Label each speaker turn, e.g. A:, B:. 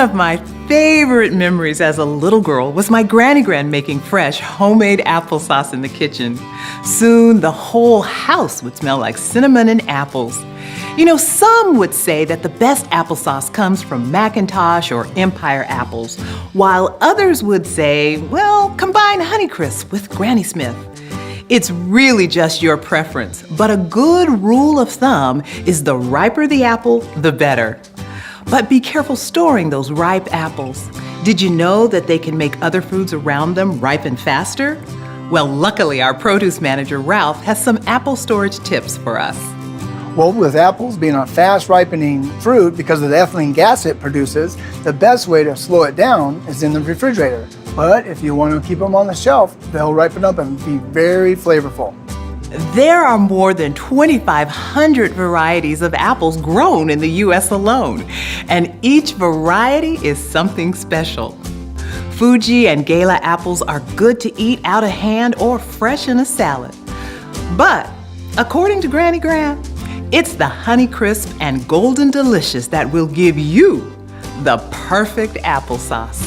A: One of my favorite memories as a little girl was my granny-gran making fresh homemade applesauce in the kitchen. Soon the whole house would smell like cinnamon and apples. You know, some would say that the best applesauce comes from McIntosh or Empire apples, while others would say, well, combine Honeycrisp with Granny Smith. It's really just your preference, but a good rule of thumb is the riper the apple, the better. But be careful storing those ripe apples. Did you know that they can make other foods around them ripen faster? Well, luckily our produce manager, Ralph, has some apple storage tips for us.
B: Well, with apples being a fast ripening fruit because of the ethylene gas it produces, the best way to slow it down is in the refrigerator. But if you want to keep them on the shelf, they'll ripen up and be very flavorful.
A: There are more than 2,500 varieties of apples grown in the U.S. alone, and each variety is something special. Fuji and Gala apples are good to eat out of hand or fresh in a salad. But according to Granny Gran, it's the Honeycrisp and Golden Delicious that will give you the perfect applesauce.